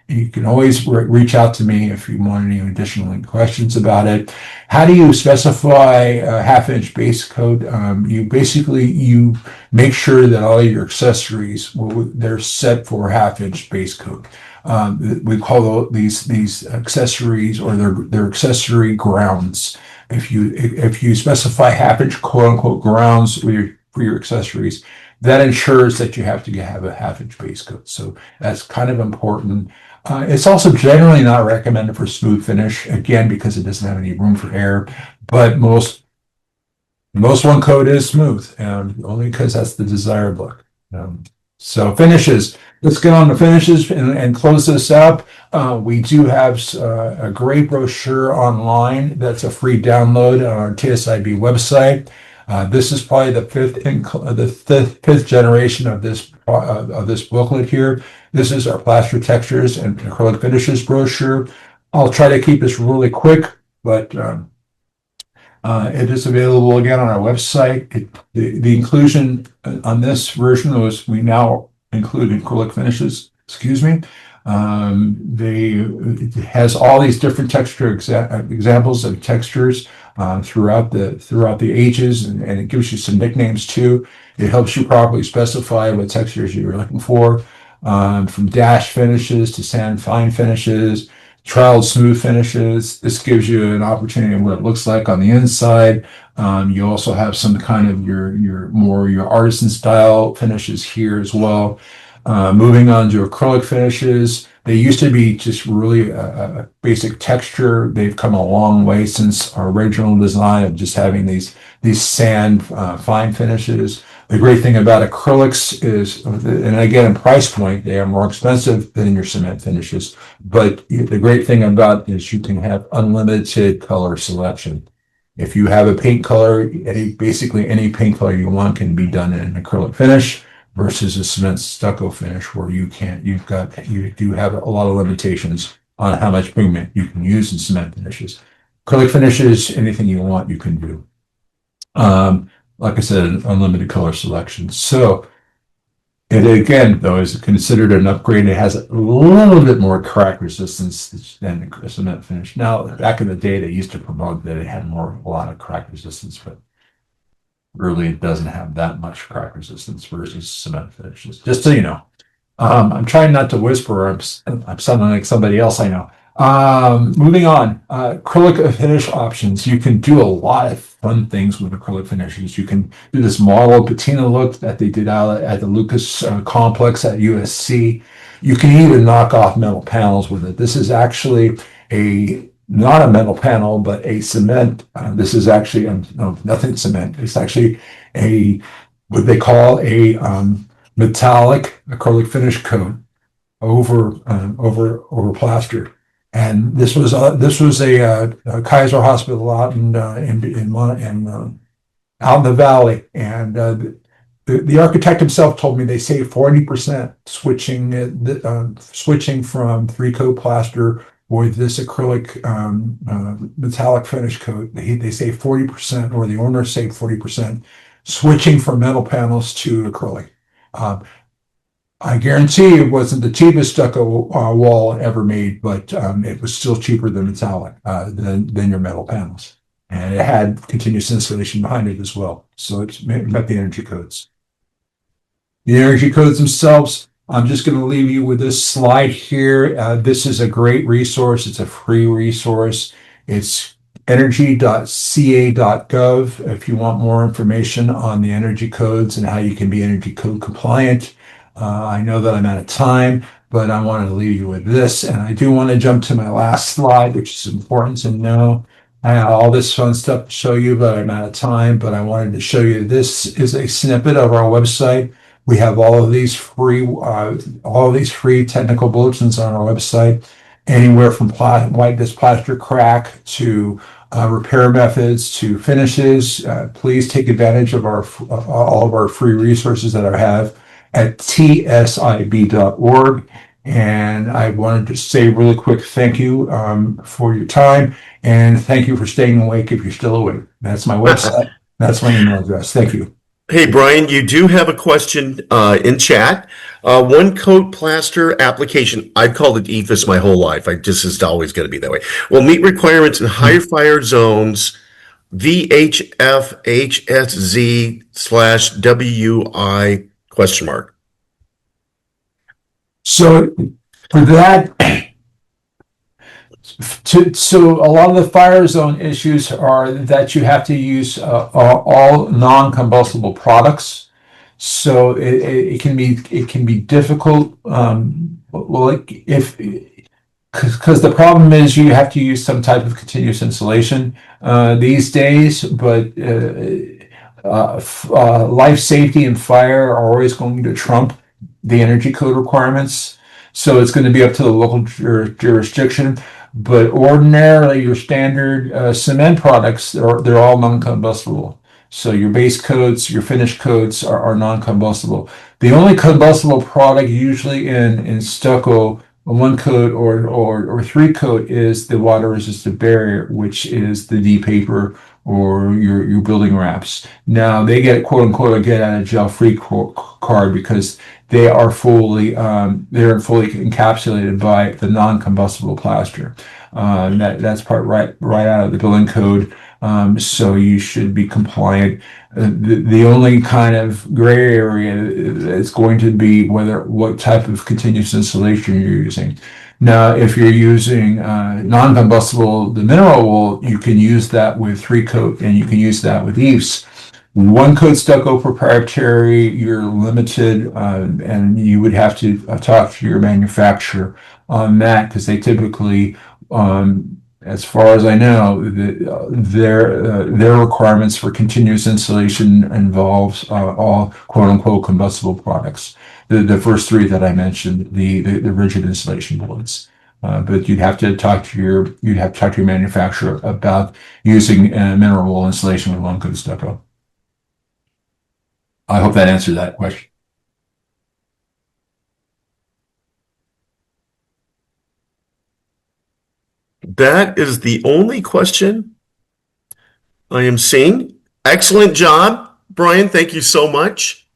S1: You can always reach out to me if you want any additional questions about it. How do you specify a half-inch base coat? You make sure that all your accessories, they're set for half-inch base coat. We call these accessories, or they're accessory grounds. If you specify half-inch quote-unquote grounds for your accessories, that ensures that you have to have a half-inch base coat. So that's kind of important. It's also generally not recommended for smooth finish, again, because it doesn't have any room for error. But most one coat is smooth, only because that's the desired look. So finishes. Let's get on the finishes and close this up. We do have a great brochure online that's a free download on our TSIB website. This is probably the fifth generation of this booklet here. This is our plaster textures and acrylic finishes brochure. I'll try to keep this really quick, but it is available again on our website. The inclusion on this version was we now include acrylic finishes. Excuse me. It has all these different texture examples of textures throughout the ages, and it gives you some nicknames too. It helps you properly specify what textures you're looking for, from dash finishes to sand fine finishes, troweled smooth finishes. This gives you an opportunity of what it looks like on the inside. You also have some kind of your artisan style finishes here as well. Moving on to acrylic finishes, they used to be just really a basic texture. They've come a long way since our original design of just having these sand fine finishes. The great thing about acrylics is, and again, in price point, they are more expensive than your cement finishes. But the great thing about is you can have unlimited color selection. If you have a paint color, basically any paint color you want can be done in an acrylic finish versus a cement stucco finish where you do have a lot of limitations on how much pigment you can use in cement finishes. Acrylic finishes, anything you want, you can do. Like I said, an unlimited color selection. So it again, though, is considered an upgrade. It has a little bit more crack resistance than a cement finish. Now, back in the day, they used to promote that it had a lot of crack resistance, but really it doesn't have that much crack resistance versus cement finishes. Just so you know. I'm trying not to whisper. I'm sounding like somebody else I know. Moving on, acrylic finish options. You can do a lot of fun things with acrylic finishes. You can do this model patina look that they did out at the Lucas complex at USC. You can even knock off metal panels with it. This is actually not a metal panel, but a cement. This is actually no, nothing cement. It's actually what they call a metallic acrylic finish coat over plaster. And this was a Kaiser Hospital out in out in the valley, and the architect himself told me they saved 40% switching from 3-coat plaster with this acrylic metallic finish coat. They saved 40%, or the owner saved 40%, switching from metal panels to acrylic. I guarantee it wasn't the cheapest stucco wall ever made, but it was still cheaper than metallic, than your metal panels. And it had continuous insulation behind it as well. So it's met the energy codes. The energy codes themselves, I'm just going to leave you with this slide here. This is a great resource. It's a free resource. It's energy.ca.gov if you want more information on the energy codes and how you can be energy code compliant. I know that I'm out of time, but I wanted to leave you with this. And I do want to jump to my last slide, which is important to know. I have all this fun stuff to show you, but I'm out of time. But I wanted to show you, this is a snippet of our website. We have all of these free technical bulletins on our website, anywhere from white disc plaster crack to repair methods to finishes. Please take advantage of all of our free resources that I have at tsib.org. And I wanted to say really quick thank you for your time, and thank you for staying awake if you're still awake. That's my website. That's my email address. Thank you.
S2: Hey, Brian, you do have a question in chat. One coat plaster application, I've called it EIFS my whole life. This is always going to be that way. Will meet requirements in higher fire zones, VHF/HSZ/WI ?
S1: So for that, so a lot of the fire zone issues are that you have to use all non-combustible products. So it can be difficult. Because the problem is you have to use some type of continuous insulation these days, but life safety and fire are always going to trump the energy code requirements. So it's going to be up to the local jurisdiction. But ordinarily, your standard cement products, they're all non-combustible. So your base coats, your finish coats are non-combustible. The only combustible product usually in stucco, one coat or three coat, is the water resistant barrier, which is the D paper or your building wraps. Now they get quote unquote a get out of jail free card because they're fully encapsulated by the non-combustible plaster. That's part right out of the building code. So you should be compliant. The only kind of gray area is going to be what type of continuous insulation you're using. Now, if you're using non-combustible, the mineral wool, you can use that with three coat and you can use that with EIFS. One coat stucco proprietary, you're limited, and you would have to talk to your manufacturer on that because they typically, as far as I know, their requirements for continuous insulation involves all quote unquote combustible products. The first three that I mentioned, the rigid insulation boards. But you'd have to talk to your manufacturer about using mineral wool insulation with one coat stucco. I hope that answered that question.
S2: That is the only question I am seeing. Excellent job, Brian. Thank you so much.